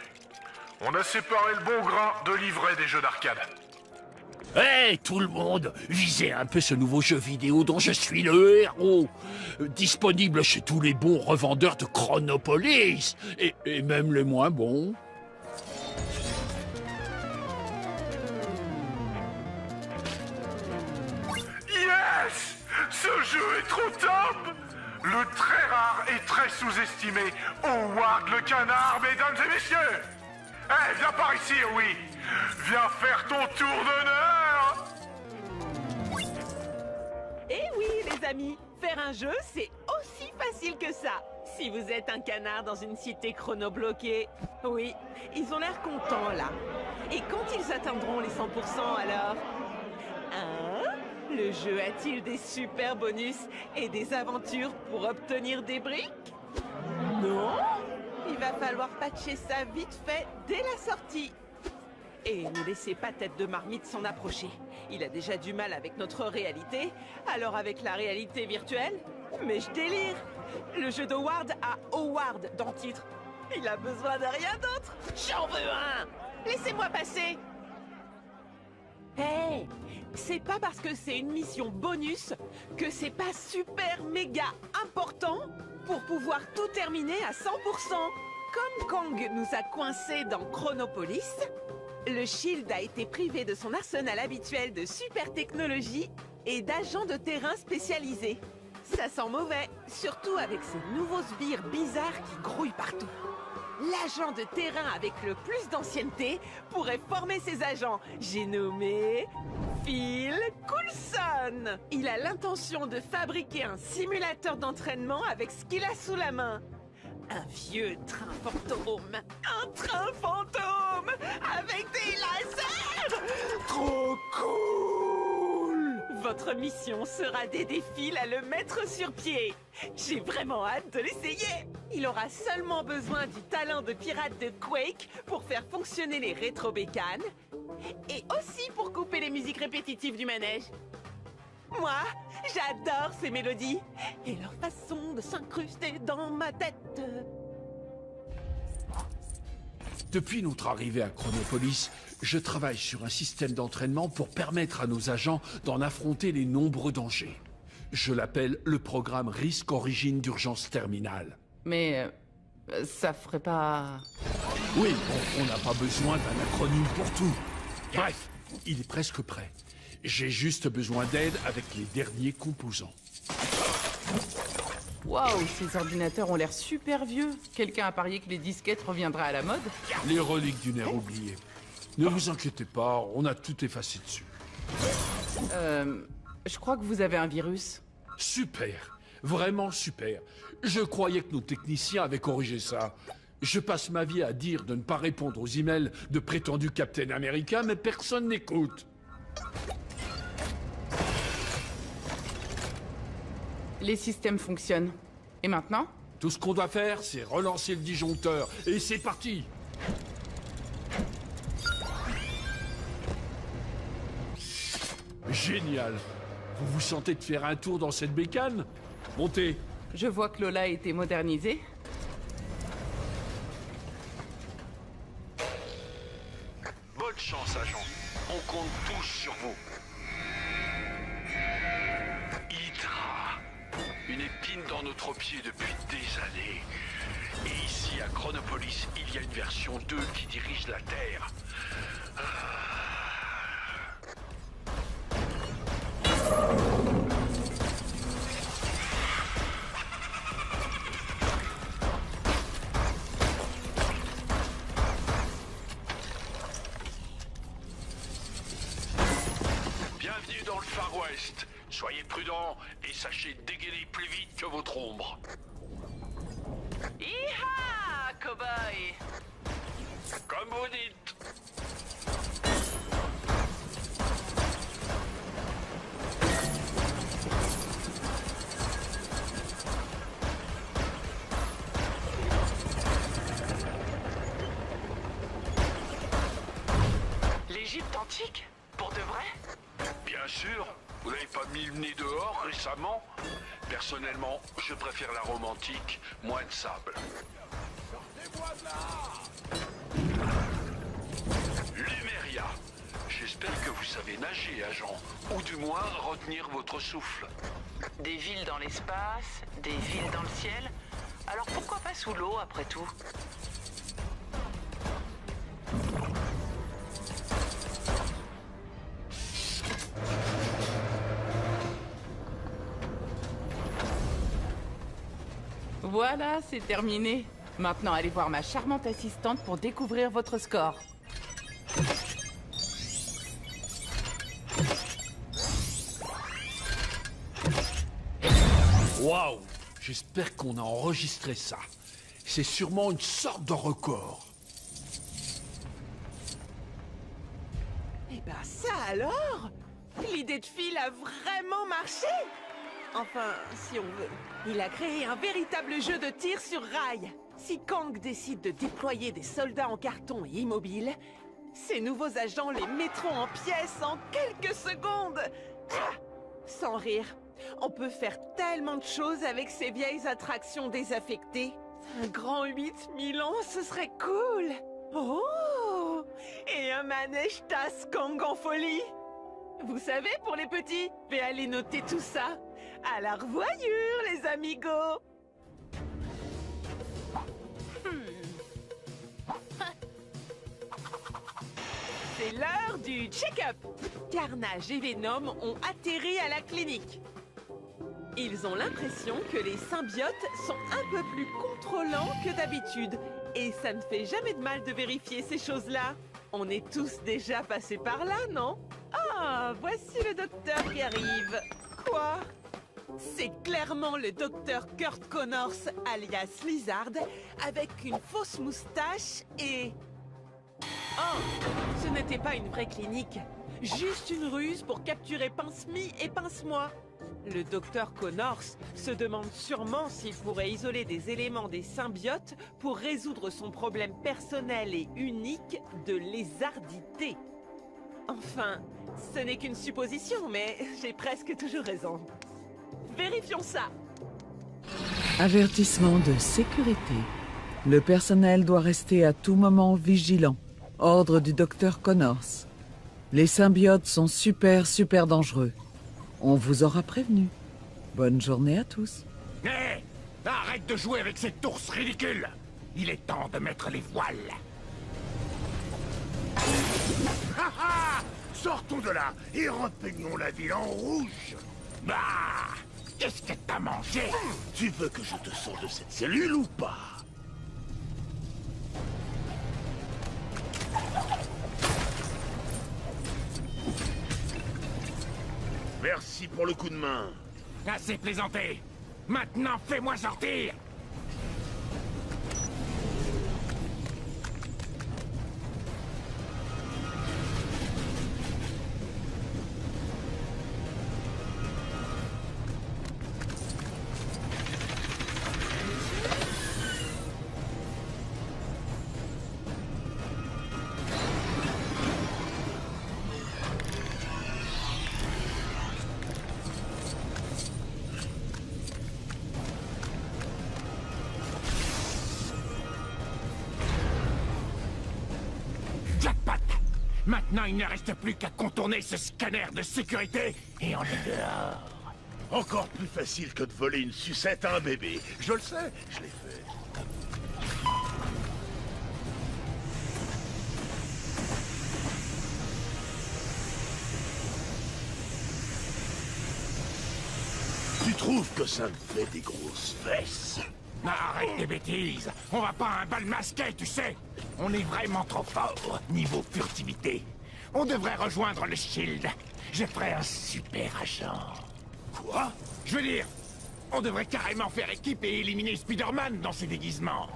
[SPEAKER 8] On a séparé le bon grain de l'ivraie des jeux d'arcade.
[SPEAKER 13] Hey, tout le monde, visez un peu ce nouveau jeu vidéo dont je suis le héros. Disponible chez tous les bons revendeurs de Chronopolis. Et même les moins bons.
[SPEAKER 8] Yes! Ce jeu est trop top! Le très rare et très sous-estimé Howard le canard, mesdames et messieurs! Eh, viens par ici, oui! Viens faire ton tour d'honneur!
[SPEAKER 1] Eh oui, les amis, faire un jeu, c'est aussi facile que ça. Si vous êtes un canard dans une cité chronobloquée, oui, ils ont l'air contents, là. Et quand ils atteindront les 100% alors? Hein? Le jeu a-t-il des super bonus et des aventures pour obtenir des briques? Non? Il va falloir patcher ça vite fait dès la sortie. Et ne laissez pas Tête de Marmite s'en approcher. Il a déjà du mal avec notre réalité, alors avec la réalité virtuelle? Mais je délire! Le jeu d'Howard a Howard dans le titre. Il a besoin de rien d'autre. J'en veux un! Laissez-moi passer! Hey! C'est pas parce que c'est une mission bonus que c'est pas super méga important pour pouvoir tout terminer à 100%. Comme Kang nous a coincés dans Chronopolis, le Shield a été privé de son arsenal habituel de super technologie et d'agents de terrain spécialisés. Ça sent mauvais, surtout avec ces nouveaux sbires bizarres qui grouillent partout. L'agent de terrain avec le plus d'ancienneté pourrait former ses agents. J'ai nommé... Phil Coulson. Il a l'intention de fabriquer un simulateur d'entraînement avec ce qu'il a sous la main. Un vieux train fantôme. Un train fantôme avec des lasers.
[SPEAKER 13] Trop cool!
[SPEAKER 1] Votre mission sera d'aider Phil à le mettre sur pied. J'ai vraiment hâte de l'essayer. Il aura seulement besoin du talent de pirate de Quake pour faire fonctionner les rétro-bécanes et aussi pour couper les musiques répétitives du manège. Moi, j'adore ces mélodies et leur façon de s'incruster dans ma tête.
[SPEAKER 13] Depuis notre arrivée à Chronopolis, je travaille sur un système d'entraînement pour permettre à nos agents d'en affronter les nombreux dangers. Je l'appelle le programme Risque Origine d'Urgence Terminale.
[SPEAKER 16] Mais ça ferait pas...
[SPEAKER 13] Oui, bon, on n'a pas besoin d'un acronyme pour tout. Bref, il est presque prêt. J'ai juste besoin d'aide avec les derniers composants.
[SPEAKER 16] Waouh, ces ordinateurs ont l'air super vieux. Quelqu'un a parié que les disquettes reviendraient à la mode?
[SPEAKER 13] Les reliques d'une ère oubliée. Ne vous inquiétez pas, on a tout effacé dessus.
[SPEAKER 16] Je crois que vous avez un virus.
[SPEAKER 13] Super, vraiment super. Je croyais que nos techniciens avaient corrigé ça. Je passe ma vie à dire de ne pas répondre aux emails de prétendus Captain America, mais personne n'écoute.
[SPEAKER 16] Les systèmes fonctionnent. Et maintenant?
[SPEAKER 13] Tout ce qu'on doit faire, c'est relancer le disjoncteur. Et c'est parti! Génial! Vous vous sentez de faire un tour dans cette bécane? Montez!
[SPEAKER 16] Je vois que Lola a été modernisée.
[SPEAKER 14] Bonne chance, agent. On compte tous sur vous. Hydra. Une épine dans notre pied depuis des années. Et ici, à Chronopolis, il y a une version 2 qui dirige la Terre. Bienvenue dans le Far West. Soyez prudents et sachez dégainer plus vite que votre ombre.
[SPEAKER 2] Hi-ha, cow-boy!
[SPEAKER 14] Comme vous dites.
[SPEAKER 2] L'Égypte antique? Pour de vrai?
[SPEAKER 14] Bien sûr. Vous n'avez pas mis le nez dehors récemment? Personnellement, je préfère la Rome antique, moins de sable. Lumeria. J'espère que vous savez nager, agent. Ou du moins, retenir votre souffle.
[SPEAKER 2] Des villes dans l'espace, des villes dans le ciel. Alors pourquoi pas sous l'eau après tout?
[SPEAKER 16] Voilà, c'est terminé. Maintenant, allez voir ma charmante assistante pour découvrir votre score.
[SPEAKER 13] Waouh! J'espère qu'on a enregistré ça. C'est sûrement une sorte de record.
[SPEAKER 1] Eh ben ça alors! L'idée de Phil a vraiment marché! Enfin, si on veut. Il a créé un véritable jeu de tir sur rail. Si Kang décide de déployer des soldats en carton et immobiles, ces nouveaux agents les mettront en pièces en quelques secondes. Ah, sans rire, on peut faire tellement de choses avec ces vieilles attractions désaffectées. Un grand 8000 ans, ce serait cool. Oh! Et un manège tasse Kang en folie. Vous savez, pour les petits, je vais aller noter tout ça. À la revoyure, les amigos. C'est l'heure du check-up. Carnage et Venom ont atterri à la clinique. Ils ont l'impression que les symbiotes sont un peu plus contrôlants que d'habitude. Et ça ne fait jamais de mal de vérifier ces choses-là. On est tous déjà passés par là, non? Ah, voici le docteur qui arrive. Quoi? C'est clairement le docteur Kurt Connors, alias Lizard, avec une fausse moustache et... Oh, ce n'était pas une vraie clinique. Juste une ruse pour capturer Pince-Mi et Pince-Moi. Le docteur Connors se demande sûrement s'il pourrait isoler des éléments des symbiotes pour résoudre son problème personnel et unique de lézardité. Enfin, ce n'est qu'une supposition, mais j'ai presque toujours raison. Vérifions ça.
[SPEAKER 17] Avertissement de sécurité. Le personnel doit rester à tout moment vigilant. Ordre du docteur Connors. Les symbiotes sont super dangereux. On vous aura prévenu. Bonne journée à tous.
[SPEAKER 11] Hé! Arrête de jouer avec cette ours ridicule! Il est temps de mettre les voiles. Ha ha! Sortons de là et repeignons la ville en rouge. Bah! Qu'est-ce que t'as mangé? Tu veux que je te sorte de cette cellule ou pas? Merci pour le coup de main. Assez plaisanté. Maintenant, fais-moi sortir. Maintenant, il ne reste plus qu'à contourner ce scanner de sécurité et on est dehors. Encore plus facile que de voler une sucette à un bébé. Je le sais, je l'ai fait. Tu trouves que ça me fait des grosses fesses? Arrête tes bêtises. On va pas à un bal masqué, tu sais. On est vraiment trop fort, niveau furtivité. On devrait rejoindre le Shield. Je ferai un super agent. Quoi? Je veux dire, on devrait carrément faire équipe et éliminer Spider-Man dans ses déguisements.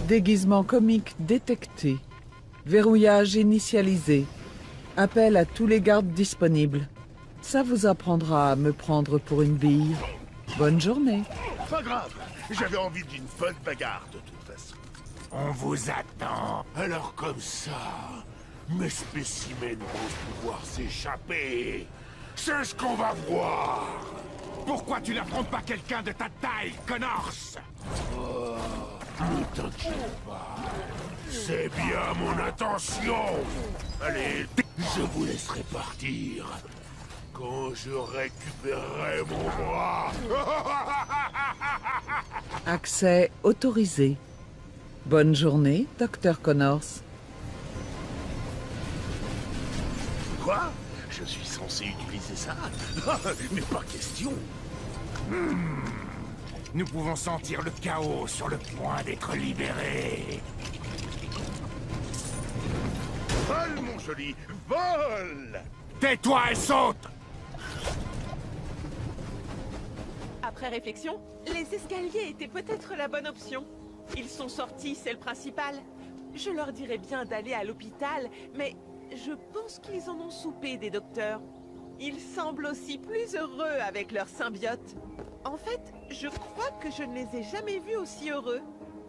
[SPEAKER 17] Déguisement comique détecté. Verrouillage initialisé. Appel à tous les gardes disponibles. Ça vous apprendra à me prendre pour une bille. Bonne journée.
[SPEAKER 11] Pas grave, j'avais envie d'une bonne bagarre de toute façon. On vous attend. Alors comme ça, mes spécimens vont pouvoir s'échapper. C'est ce qu'on va voir. Pourquoi tu n'affrontes pas quelqu'un de ta taille, Connors? Oh, ne t'inquiète pas. C'est bien mon intention. Allez, je vous laisserai partir. Quand je récupérerai mon bras.
[SPEAKER 17] Accès autorisé. Bonne journée, Dr. Connors.
[SPEAKER 11] Quoi? Je suis censé utiliser ça? Mais pas question. Nous pouvons sentir le chaos sur le point d'être libéré. Vole, mon joli, vole! Tais-toi et saute!
[SPEAKER 1] Après réflexion, les escaliers étaient peut-être la bonne option. Ils sont sortis, c'est le principal. Je leur dirais bien d'aller à l'hôpital, mais je pense qu'ils en ont soupé des docteurs. Ils semblent aussi plus heureux avec leur symbiote. En fait, je crois que je ne les ai jamais vus aussi heureux.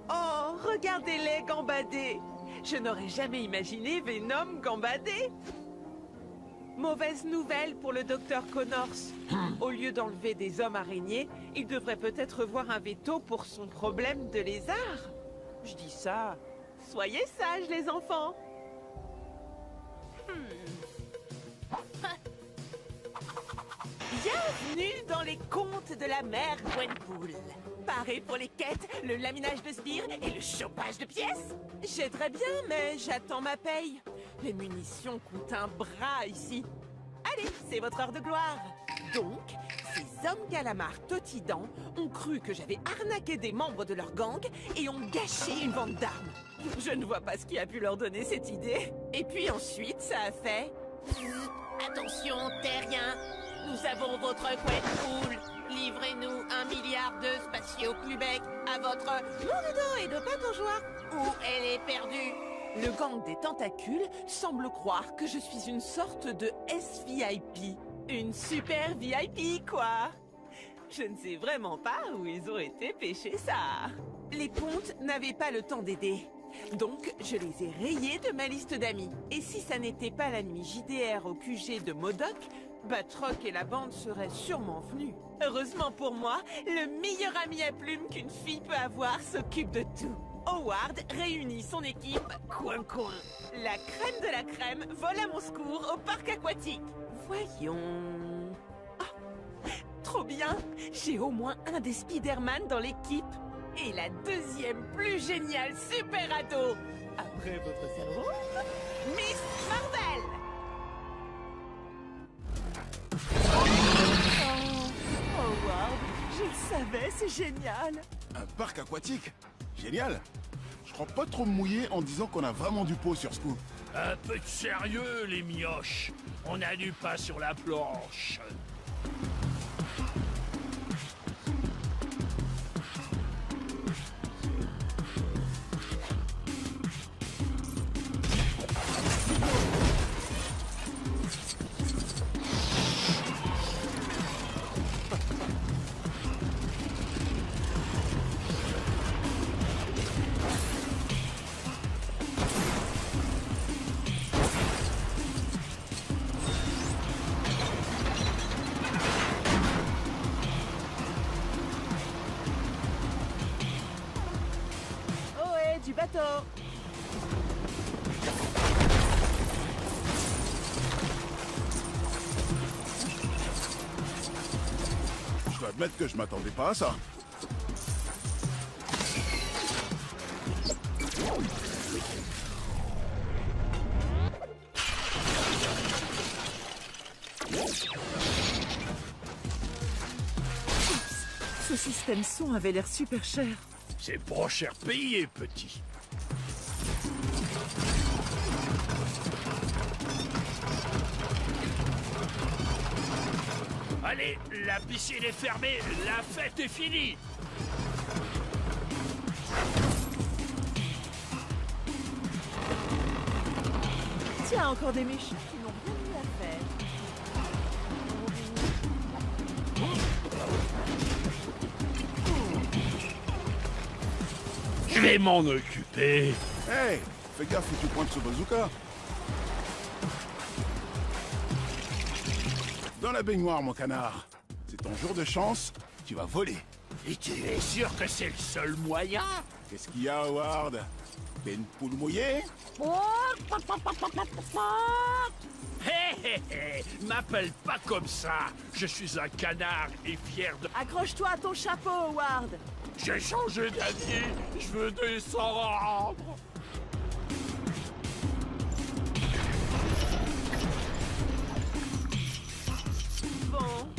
[SPEAKER 1] Oh, regardez-les gambader! Je n'aurais jamais imaginé Venom gambader! Mauvaise nouvelle pour le docteur Connors. Au lieu d'enlever des hommes araignées, il devrait peut-être voir un veto pour son problème de lézard. Je dis ça. Soyez sages, les enfants. Bienvenue dans les contes de la mère Gwenpool. Paré pour les quêtes, le laminage de sbires et le chopage de pièces? J'aiderais bien, mais j'attends ma paye. Les munitions coûtent un bras ici. Allez, c'est votre heure de gloire. Donc, ces hommes calamars totidans ont cru que j'avais arnaqué des membres de leur gang et ont gâché une vente d'armes. Je ne vois pas ce qui a pu leur donner cette idée. Et puis ensuite, ça a fait...
[SPEAKER 2] Attention, terriens, nous avons votre Quenpool. Livrez-nous 1 milliard de spatio-clubec à votre nom de dos et de patte aux joies. Où elle est perdue.
[SPEAKER 1] Le gang des tentacules semble croire que je suis une sorte de SVIP. Une super VIP, quoi. Je ne sais vraiment pas où ils ont été pêcher ça. Les pontes n'avaient pas le temps d'aider. Donc, je les ai rayés de ma liste d'amis. Et si ça n'était pas la nuit JDR au QG de Modoc, Batroc et la bande seraient sûrement venus. Heureusement pour moi, le meilleur ami à plume qu'une fille peut avoir s'occupe de tout. Howard réunit son équipe coin. La crème de la crème vole à mon secours au parc aquatique. Voyons... Oh, trop bien! J'ai au moins un des Spider-Man dans l'équipe. Et la deuxième plus géniale super ado, après votre cerveau, Miss Marvel.
[SPEAKER 15] Oh, Howard, je le savais, c'est génial.
[SPEAKER 18] Un parc aquatique? Génial. Je crois pas trop me mouiller en disant qu'on a vraiment du pot sur ce coup.
[SPEAKER 13] Un peu de sérieux, les mioches. On a du pain sur la planche.
[SPEAKER 15] Du bateau.
[SPEAKER 18] Je dois admettre que je m'attendais pas à ça.
[SPEAKER 15] Ce système son avait l'air super cher.
[SPEAKER 13] C'est pas cher payé, petit. Allez, la piscine est fermée, la fête est finie.
[SPEAKER 15] Tiens, encore des méchants qui n'ont rien eu à faire.
[SPEAKER 13] Je vais m'en occuper.
[SPEAKER 18] Hey, fais gaffe où tu pointes ce bazooka. Dans la baignoire, mon canard. C'est ton jour de chance, tu vas voler.
[SPEAKER 13] Et tu es sûr que c'est le seul moyen?
[SPEAKER 18] Qu'est-ce qu'il y a, Howard? T'es une poule mouillée?
[SPEAKER 13] Hé hé hé, m'appelle pas comme ça. Je suis un canard et fier de...
[SPEAKER 15] Accroche-toi à ton chapeau, Howard.
[SPEAKER 13] J'ai changé d'avis, je veux descendre.
[SPEAKER 1] Bon,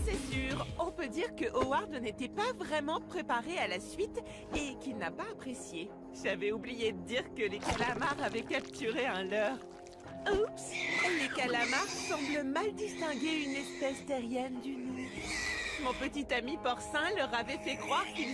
[SPEAKER 1] c'est sûr, on peut dire que Howard n'était pas vraiment préparé à la suite et qu'il n'a pas apprécié. J'avais oublié de dire que les calamars avaient capturé un leurre. Oups! Les calamars semblent mal distinguer une espèce terrienne d'une autre. Mon petit ami porcin leur avait fait croire qu'ils